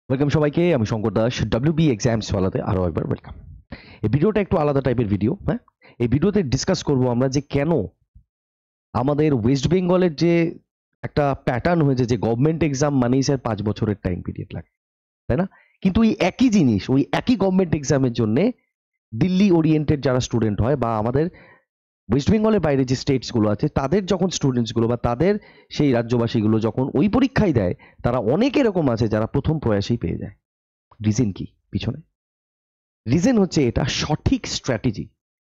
Welcome সবাইকে, আমি Shankar Das. WB exams ওয়ালাতে আরও একবার ওয়েলকাম। এই ভিডিওটা একটু আলাদা টাইপের ভিডিও। হ্যাঁ, এই ভিডিওতে ডিসকাস করব আমরা যে কেন আমাদের ওয়েস্ট বেঙ্গলের যে একটা প্যাটার্ন হয়েছে যে গভর্নমেন্ট এক্সাম মানেই স্যার 5 বছরের টাইম পিরিয়ড লাগে, তাই না? কিন্তু ওই একই জিনিস, ওই একই গভর্নমেন্ট এক্সামের জন্য দিল্লি ওরিয়েন্টেড যারা স্টুডেন্ট হয় বা আমাদের ওয়েস্ট বেঙ্গলের বাইরে যে স্টেটসগুলো আছে তাদের যখন স্টুডেন্টসগুলো বা তাদের সেই রাজ্যবাসীগুলো যখন ওই পরীক্ষায় দেয়, তারা অনেক এরকম আছে যারা প্রথম প্রয়াসেই পেয়ে যায়। রিজন কি পিছনে? রিজন হচ্ছে এটা সঠিক স্ট্র্যাটেজি।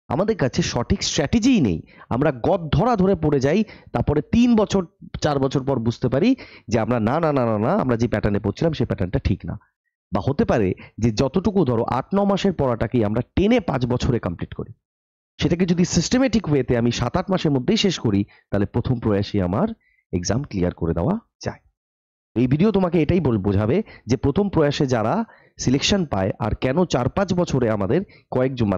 আমাদের কাছে সঠিক স্ট্র্যাটেজিই নেই। আমরা গদ ধরা ধরে পড়ে যাই, তারপরে 3 বছর 4 বছর পর বুঝতে পারি যে আমরা না না না না না আমরা যে প্যাটার্নে পড়ছিলাম সেই প্যাটার্নটা ঠিক না। বা হতে পারে যে যতটুকু ধরো 8-9 মাসের পড়াটাকেই আমরা টেনে 5 বছরে কমপ্লিট করি। সেটাকে যদি সিস্টেমেটিক ওয়েতে আমি 7-8 মাসের মধ্যেই শেষ করি, তাহলে প্রথম প্রয়াসই আমার এক্সাম ক্লিয়ার করে দেওয়া যায়। এই ভিডিও তোমাকে এটাই বোঝাবে যে প্রথম প্রয়াসে যারা সিলেকশন পায় আর কেন 4-5 বছরে আমাদের কয়েকজন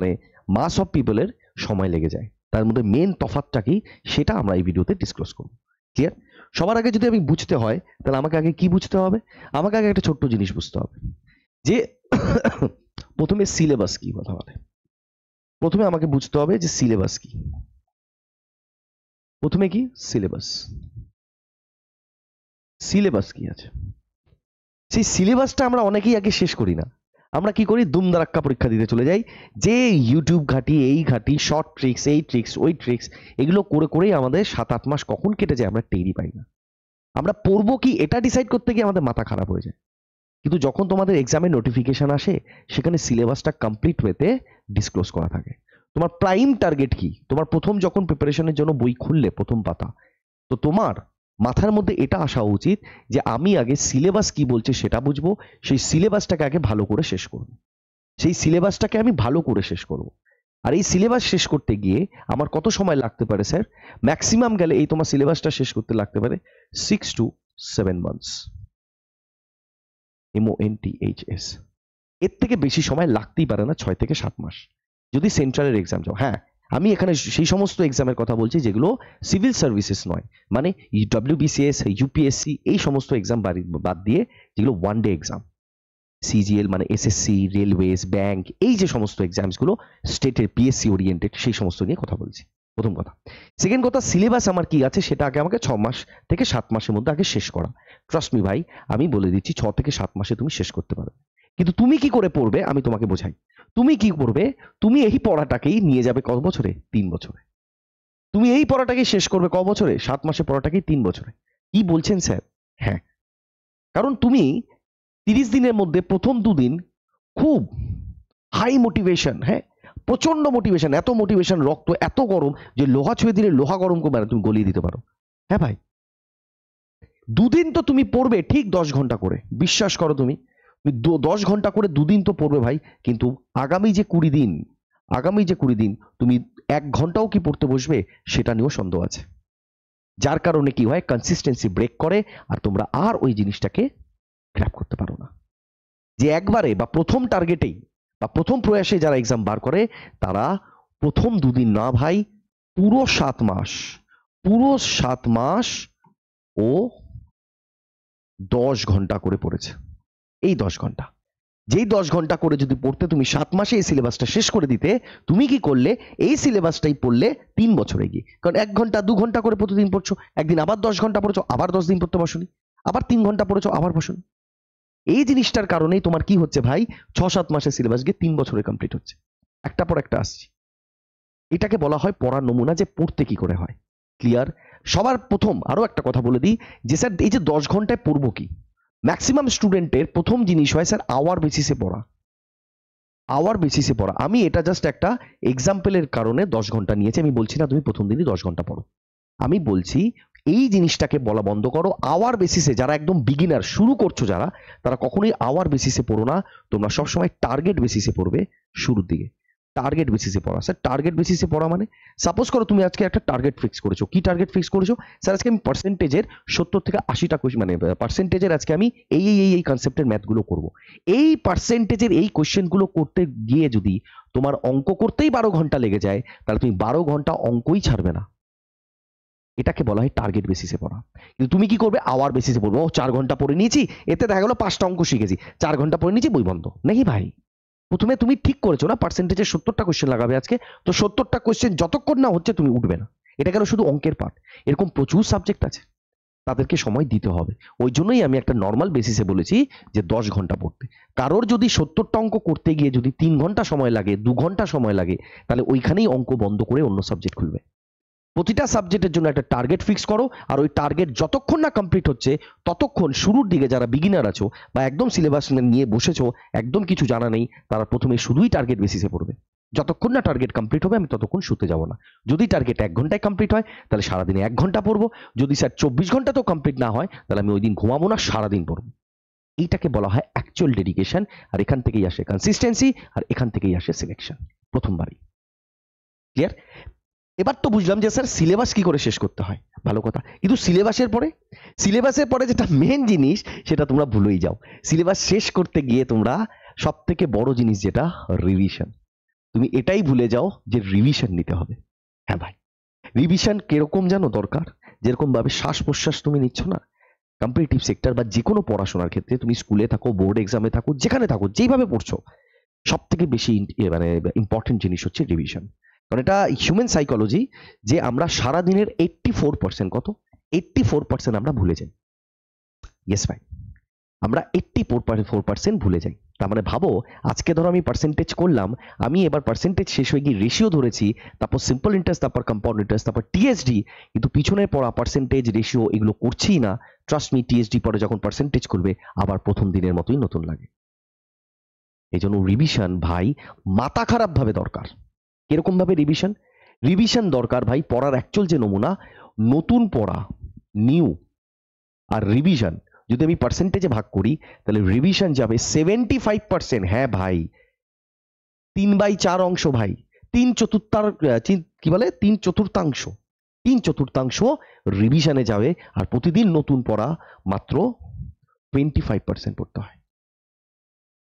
মাস অফ পিপলের সময় লেগে যায়, তার মধ্যে মেন তফাৎটা কি সেটা আমরা এই ভিডিওতে ডিসক্লোজ করব। ক্লিয়ার? সবার আগে যদি আমি বুঝতে হয়, তাহলে আমাকে আগে কি বুঝতে হবে? আমাকে আগে একটা ছোট্ট জিনিস বুঝতে হবে যে প্রথমে সিলেবাস কি কথা বলে। প্রথমে আমাকে বুঝতে হবে যে সিলেবাস কি। প্রথমে কি সিলেবাস, সিলেবাস কি আছে সেই সিলেবাসটা আমরা অনেকেই আগে শেষ করি না। আমরা কি করি? দুমদারাক্কা পরীক্ষা দিতে চলে যাই, যে ইউটিউব ঘাটি, এই ঘাটি, শর্ট ট্রিক্স, এই ট্রিক্স, ওই ট্রিক্স, এগুলো করে করেই আমাদের 7-8 মাস কখন কেটে যায় আমরা টেরই পাই না। আমরা পড়বো কি এটা ডিসাইড করতে গিয়ে আমাদের মাথা খারাপ হয়ে যায়। কিন্তু যখন তোমাদের এক্সামের নোটিফিকেশন আসে, সেখানে সিলেবাসটা কমপ্লিট ওয়েতে ডিসক্লোজ করা থাকে। তোমার প্রাইম টার্গেট কি? তোমার প্রথম যখন প্রিপারেশনের জন্য বই খুললে প্রথম পাতা, তো তোমার মাথার মধ্যে এটা আসা উচিত যে আমি আগে সিলেবাস কি বলছে সেটা বুঝবো, সেই সিলেবাসটাকে আগে ভালো করে শেষ করব। সেই সিলেবাসটাকে আমি ভালো করে শেষ করব। আর এই সিলেবাস শেষ করতে গিয়ে আমার কত সময় লাগতে পারে স্যার? ম্যাক্সিমাম গেলে এই তোমার সিলেবাসটা শেষ করতে লাগতে পারে 6 to 7 months। MONTHS। এর থেকে বেশি সময় লাগতেই পারে না, 6 থেকে 7 মাস, যদি সেন্ট্রালের এক্সাম যাও। হ্যাঁ, আমি এখানে সেই সমস্ত এক্সামের কথা বলছি যেগুলো সিভিল সার্ভিসেস নয়, মানে ডব্লিউবিসিএস, ইউপিএসসি, এই সমস্ত এক্সাম বাদ দিয়ে যেগুলো ওয়ান ডে এক্সাম, সিজিএল মানে এসএসসি, রেলওয়েজ, ব্যাংক, এই যে সমস্ত এক্সামসগুলো স্টেটের পিএসসি ওরিয়েন্টেড, সেই সমস্ত নিয়ে কথা বলছি। প্রথম কথা। সেকেন্ড কথা, সিলেবাস আমার কি আছে সেটা আগে আমাকে 6 মাস থেকে 7 মাসের মধ্যে আগে শেষ করা। ট্রাস্ট মি ভাই, আমি বলে দিচ্ছি 6 থেকে 7 মাসে তুমি শেষ করতে পারবে। কিন্তু তুমি কি করে পড়বে আমি তোমাকে বোঝাই। তুমি কি করবে? তুমি এই পড়াটাকেই নিয়ে যাবে কত বছরে? 3 বছরে। তুমি এই পড়াটাকেই শেষ করবে ক বছরে? 7 মাসের পড়াটাকেই 3 বছরে। কি বলছেন স্যার? হ্যাঁ, কারণ তুমি 30 দিনের মধ্যে প্রথম 2 দিন খুব হাই মোটিভেশন, হ্যাঁ, প্রচন্ড মোটিভেশন, এত মোটিভেশন, রক্ত এত গরম যে লোহা ছুঁয়ে দিলে লোহা গরম করে তুমি গলিয়ে দিতে পারো। হ্যাঁ ভাই, 2 দিন তো তুমি পড়বে ঠিক 10 ঘন্টা করে, বিশ্বাস করো। তুমি 10 ঘন্টা করে 2 দিন তো পড়বে ভাই, কিন্তু আগামী যে 20 দিন, আগামী যে 20 দিন তুমি 1 ঘন্টাও কি পড়তে বসবে সেটা নিয়েও সন্দেহ আছে। যার কারণে কি হয়, কনসিস্টেন্সি ব্রেক করে আর তোমরা আর ওই জিনিসটাকে গ্র্যাব করতে পারো না। যে একবারে বা প্রথম টার্গেটেই বা প্রথম প্রয়াসে যারা এক্সাম বার করে, তারা প্রথম 2 দিন না ভাই, পুরো 7 মাস, পুরো 7 মাস ও 10 ঘন্টা করে পড়েছে। এই 10 ঘন্টা, যেই 10 ঘন্টা করে যদি পড়তে তুমি 7 মাসে এই সিলেবাসটা শেষ করে দিতে, তুমি কি করলে? এই সিলেবাসটাই পড়লে 3 বছরে গিয়ে। কারণ 1 ঘন্টা 2 ঘন্টা করে প্রতিদিন পড়ছো, একদিন আবার 10 ঘন্টা পড়ছো, আবার 10 দিন পড়তে বসনি, আবার 3 ঘন্টা পড়েছো, আবার বসনি। এই জিনিসটার কারণেই তোমার কি হচ্ছে ভাই, 6-7 মাসের সিলেবাস গিয়ে 3 বছরে কমপ্লিট হচ্ছে। একটা পর একটা আসছি। এটাকে বলা হয় পড়ার নমুনা, যে পড়তে কি করে হয়। ক্লিয়ার? সবার প্রথম আরো একটা কথা বলে দিই যে স্যার এই যে 10 ঘন্টায় পড়বো কি, ম্যাক্সিমাম স্টুডেন্টের প্রথম জিনিস হয় স্যার আওয়ার বেসিসে পড়া। আওয়ার বেসিসে পড়া। আমি এটা জাস্ট একটা এক্সাম্পলের কারণে 10 ঘন্টা নিয়েছি। আমি বলছি না তুমি প্রথম দিনই 10 ঘন্টা পড়ো। আমি বলছি এই জিনিসটাকে বলা বন্ধ করো। আওয়ার বেসিসে যারা একদম বিগিনার, শুরু করছো যারা, তারা কখনোই আওয়ার বেসিসে পড়ো না। তোমরা সবসময় টার্গেট বেসিসে পড়বে শুরুর দিকে। টার্গেট বেসিসে পড়া। স্যার টার্গেট বেসিসে পড়া মানে, সাপোজ করো তুমি আজকে একটা টার্গেট ফিক্স করেছো। কি টার্গেট ফিক্স করেছো? স্যার আজকে আমি পার্সেন্টেজের 70 থেকে 80টা মানে পার্সেন্টেজের আজকে আমি এই এই এই এই কনসেপ্টের ম্যাথগুলো করব। এই পার্সেন্টেজের এই কোশ্চেনগুলো করতে গিয়ে যদি তোমার অঙ্ক করতেই 12 ঘন্টা লেগে যায়, তাহলে তুমি 12 ঘন্টা অঙ্কই ছাড়বে না। এটাকে বলা হয় টার্গেট বেসিসে পড়া। কিন্তু তুমি কি করবে, আওয়ার বেসিসে পড়বো, ও 4 ঘন্টা পড়ে নিয়েছি, এতে দেখা গেলো 5টা অঙ্ক শিখেছি, 4 ঘন্টা পড়ে নিয়েছি, বই বন্ধ নাকি ভাই? প্রথমে তুমি ঠিক করেছো না পার্সেন্টেজে 70টা কোশ্চেন লাগাবে আজকে, তো 70টা কোশ্চেন যতক্ষণ না হচ্ছে তুমি উঠবে না। এটা গেল শুধু অঙ্কের পার্ট, এরকম প্রচুর সাবজেক্ট আছে, তাদেরকে সময় দিতে হবে। ওই জন্যই আমি একটা নর্মাল বেসিসে বলেছি যে 10 ঘন্টা পড়তে। কারোর যদি 70টা অঙ্ক করতে গিয়ে যদি 3 ঘন্টা সময় লাগে, 2 ঘন্টা সময় লাগে, তাহলে ওইখানেই অঙ্ক বন্ধ করে অন্য সাবজেক্ট খুলবে। প্রতিটা সাবজেক্টের জন্য একটা টার্গেট ফিক্স করো, আর ওই টার্গেট যতক্ষণ না কমপ্লিট হচ্ছে ততক্ষণ শুরুর দিকে যারা বিগিনার আছো বা একদম সিলেবাস নিয়ে বসেছো, একদম কিছু জানা নেই, তারা প্রথমে শুধুই টার্গেট বেসিসে পড়বে। যতক্ষণ না টার্গেট কমপ্লিট হবে আমি ততক্ষণ শুতে যাব না। যদি টার্গেট 1 ঘন্টায় কমপ্লিট হয় তাহলে সারাদিনে 1 ঘন্টা পড়বো, যদি স্যার 24 ঘন্টা তো কমপ্লিট না হয় তাহলে আমি ওই দিন ঘুমাবো না, সারাদিন পড়বো। এইটাকে বলা হয় অ্যাকচুয়াল ডেডিকেশন, আর এখান থেকেই আসে কনসিস্টেন্সি, আর এখান থেকেই আসে সিলেকশন প্রথমবারই। ক্লিয়ার? এবার তো বুঝলাম যে স্যার সিলেবাস কি করে শেষ করতে হয়, ভালো কথা, কিন্তু সিলেবাসের পরে যেটা মেন জিনিস সেটা তোমরা ভুলেই যাও। সিলেবাস শেষ করতে গিয়ে তোমরা সব থেকে বড় জিনিস যেটা রিভিশন, তুমি এটাই ভুলে যাও যে রিভিশন নিতে হবে। হ্যাঁ ভাই, রিভিশন কিরকম জানো দরকার? যেরকম ভাবে শ্বাস প্রশ্বাস তুমি নিচ্ছ না, কম্পিটিটিভ সেক্টর বা যে কোনো পড়াশোনার ক্ষেত্রে, তুমি স্কুলে থাকো, বোর্ড এক্সামে থাকো, যেখানে থাকো, যেইভাবে পড়ছো, সব থেকে বেশি মানে ইম্পর্টেন্ট জিনিস হচ্ছে রিভিশন। কারণ এটা হিউম্যান সাইকোলজি যে আমরা সারা দিনের 84% কত, 84% আমরা ভুলে যাই। ইয়েস ভাই, আমরা 84% ভুলে যাই। তার মানে ভাবো, আজকে ধরো আমি পার্সেন্টেজ করলাম, আমি এবার পার্সেন্টেজ শেষ হয়ে গিয়ে রেশিও ধরেছি, তারপর সিম্পল ইন্টারেস্ট, তারপর কম্পাউন্ড ইন্টারেস্ট, তারপর টিএসডি, কিন্তু পিছনের পড়া পার্সেন্টেজ রেশিও এগুলো করছিই না। ট্রাস্ট মি, টিএসডি পরে যখন পার্সেন্টেজ করবে আবার প্রথম দিনের মতোই নতুন লাগে। এই জন্য রিভিশন ভাই মাথা খারাপ ভাবে দরকার। কিরকম ভাবে রিভিশন? রিভিশন দরকার ভাই, পড়ার অ্যাকচুয়াল যে নমুনা, নতুন পড়া, নিউ, আর রিভিশন যদি আমি পার্সেন্টেজে ভাগ করি তাহলে রিভিশন যাবে 75%। হ্যাঁ ভাই, 3/4 অংশ ভাই, 3/4 রিভিশনে যাবে, আর প্রতিদিন নতুন পড়া মাত্র 25% পড়তে হয়।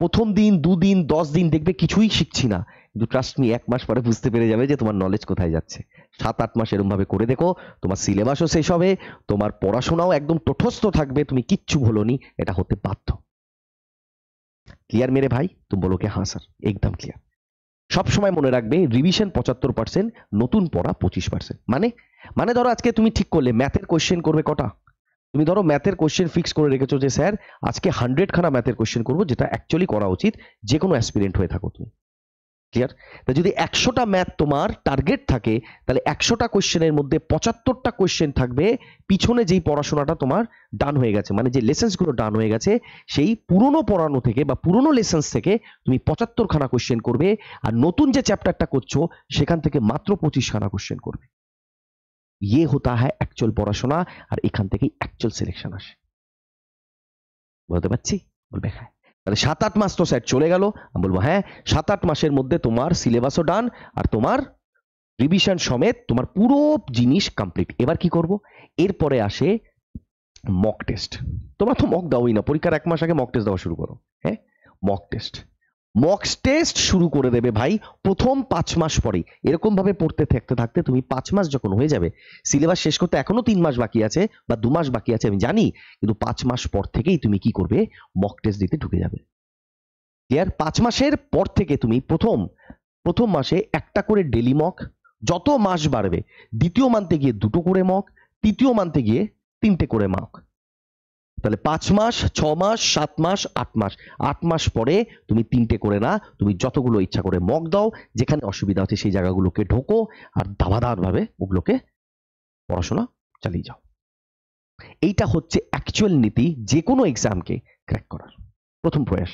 প্রথম দিন, 2 দিন, 10 দিন দেখবে কিছুই শিখছি না, কিন্তু ট্রাস্ট মি 1 মাস পরে বুঝতে পেরে যাবে যে তোমার নলেজ কোথায় যাচ্ছে। 7-8 মাস এরকম ভাবে করে দেখো, তোমার সিলেবাসও শেষ হবে, তোমার পড়াশোনাও একদম তটস্থ থাকবে, তুমি কিচ্ছু ভুলোনি, এটা হতে বাধ্য। ক্লিয়ার মেরে ভাই? তুমি বলো কি হ্যাঁ স্যার, একদম ক্লিয়ার। সব সময় মনে রাখবে রিভিশন 75%, নতুন পড়া 25%। মানে ধরো আজকে তুমি ঠিক করলে ম্যাথের কোশ্চেন করবে কটা, তুমি ধরো ম্যাথের কোশ্চেন ফিক্স করে রেখেছো যে স্যার আজকে 100 খানা ম্যাথের কোশ্চেন করবো, যেটা অ্যাকচুয়ালি করা উচিত যে কোনো অ্যাসপিরেন্ট হয়ে থাকো তুমি। ক্লিয়ার? তা যদি 100টা ম্যাথ তোমার টার্গেট থাকে, তাহলে 100টা কোশ্চেনের মধ্যে 75টা কোশ্চেন থাকবে পিছনে যেই পড়াশোনাটা তোমার ডান হয়ে গেছে, মানে যে লেসেন্স গুলো ডান হয়ে গেছে, সেই পুরনো পড়ানো থেকে বা পুরনো লেসেন্স থেকে তুমি 75 খানা কোশ্চেন করবে, আর নতুন যে চ্যাপ্টারটা করছো সেখান থেকে মাত্র 25 খানা কোশ্চেন করবে। ইয়ে হতা হ্যায় অ্যাকচুয়াল পড়াশোনা, আর এখান থেকেই অ্যাকচুয়াল সিলেকশন আসে। বলতে পারছি? বলবে হ্যাঁ। তাহলে 7-8 মাস তো স্যার চলে গেল, আমি বলবো হ্যাঁ, 7-8 মাসের মধ্যে তোমার সিলেবাসও ডান, আর তোমার রিভিশন সমেত তোমার পুরো জিনিস কমপ্লিট। এবার কি করব? এরপরে আসে মক টেস্ট। তোমরা তো মক দাওই না, পরীক্ষার 1 মাস আগে মক টেস্ট দেওয়া শুরু করো। হ্যাঁ, মক টেস্ট শুরু করে দেবে ভাই প্রথম 5 মাস পরে। এরকম ভাবে পড়তে থাকতে থাকতে তুমি 5 মাস যখন হয়ে যাবে, সিলেবাস শেষ করতে এখনো 3 মাস বাকি আছে বা 2 মাস বাকি আছে আমি জানি, কিন্তু 5 মাস পর থেকেই তুমি কি করবে? মক টেস্ট দিতে ঢুকে যাবে। ক্লিয়ার? 5 মাসের পর থেকে তুমি প্রথম মাসে একটা করে ডেলি মক, যত মাস বাড়বে দ্বিতীয় মান্থে গিয়ে 2টো করে মক, তৃতীয় মান্থে গিয়ে 3টে করে মক। তাহলে 5 মাস, 6 মাস, 7 মাস, 8 মাস, 8 মাস পরে তুমি 3টে করে না, তুমি যতগুলো ইচ্ছা করে মক দাও, যেখানে অসুবিধা হচ্ছে সেই জায়গাগুলোকে ঢোকো, আর দাবাদার ভাবে ওগুলোকে পড়াশোনা চালিয়ে যাও। এইটা হচ্ছে অ্যাকচুয়াল নীতি যে কোনো এক্সামকে ক্র্যাক করার প্রথম প্রয়াস।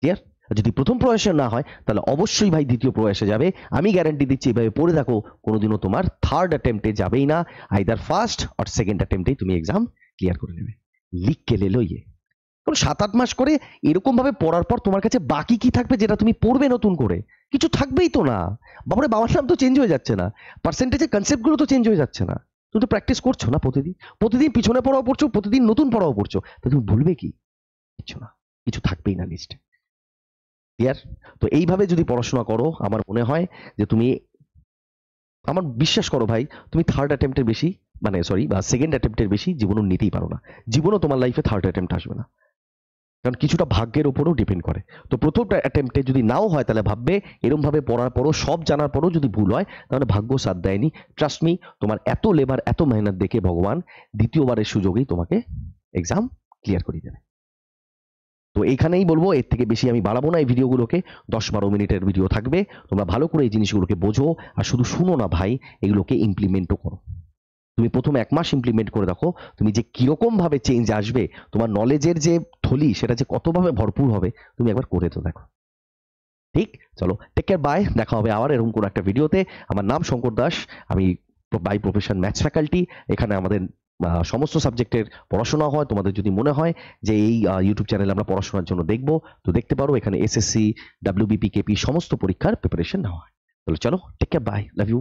ক্লিয়ার? যদি প্রথম প্রয়াসে না হয় তাহলে অবশ্যই ভাই দ্বিতীয় প্রয়াসে যাবে। আমি গ্যারান্টি দিচ্ছি, এইভাবে পড়ে থাকো, কোনোদিনও তোমার থার্ড অ্যাটেম্পটে যাবেই না, আইদার ফার্স্ট আর সেকেন্ড অ্যাটেম্পটেই তুমি এক্সাম ক্লিয়ার করে নেবে। লিখ কে লেলো ইয়ে। কারণ 7-8 মাস করে এরকম ভাবে পড়ার পর তোমার কাছে বাকি কি থাকবে যেটা তুমি পড়বে নতুন করে? কিছু থাকবেই তো না। বাবারে, বাবার নাম তো চেঞ্জ হয়ে যাচ্ছে না, পার্সেন্টেজের কনসেপ্ট গুলো তো চেঞ্জ হয়ে যাচ্ছে না, তুমি তো প্র্যাকটিস করছো না প্রতিদিন পিছনে পড়াও পড়ছো, প্রতিদিন নতুন পড়াও পড়ছো, তো তুমি ভুলবে কি? কিছু না, কিছু থাকবেই না লিস্টে। ক্লিয়ার? তো এইভাবে যদি পড়াশোনা করো, আমার মনে হয় যে তুমি আমার বিশ্বাস করো ভাই, তুমি থার্ড অ্যাটেম্পটের বেশি মানে সরি বা সেকেন্ড অ্যাটেম্পটের বেশি জীবনও নিতেই পারো না। জীবনও তোমার লাইফে থার্ড অ্যাটেম্পট আসবে না, কারণ কিছুটা ভাগ্যের উপরও ডিপেন্ড করে। তো প্রথম অ্যাটেম্পটে যদি নাও হয় তাহলে ভাববে এরম ভাবে পড়ার পরও, সব জানার পরও যদি ভুল হয় তাহলে ভাগ্য সাথ দেয়নি। ট্রাস্ট মি, তোমার এত লেবার এত মেহনত দেখে ভগবান দ্বিতীয়বারের সুযোগেই তোমাকে এক্সাম ক্লিয়ার করে দেবে। তো এইখানেই বলবো, এর থেকে বেশি আমি বাড়াবো না এই ভিডিওগুলোকে। 10-12 মিনিটের ভিডিও থাকবে, তোমরা ভালো করে এই জিনিসগুলোকে বোঝো, আর শুধু শুনো না ভাই, এগুলোকে ইমপ্লিমেন্টও করো। তুমি প্রথমে 1 মাস ইমপ্লিমেন্ট করে দেখো, তুমি যে কিরকম ভাবে চেঞ্জ আসবে, তোমার নলেজের যে থলি সেটা যে কতভাবে ভরপুর হবে, তুমি একবার করে তো দেখো। ঠিক, চলো টেক কেয়ার, বাই, দেখা হবে আবার এরকম কোনো একটা ভিডিওতে। আমার নাম শঙ্কর দাস, আমি বাই প্রফেশন ম্যাথস ফ্যাকাল্টি। এখানে আমাদের সমস্ত সাবজেক্টের পড়াশোনা হয়। তোমাদের যদি মনে হয় যে এই ইউটিউব চ্যানেলে আমরা পড়াশোনার জন্য দেখবো, তো দেখতে পারো। এখানে এসএসসি, ডাব্লিউবিপি, কেপি সমস্ত পরীক্ষার প্রিপারেশন নেওয়া হয়। চলো take care, bye, love you.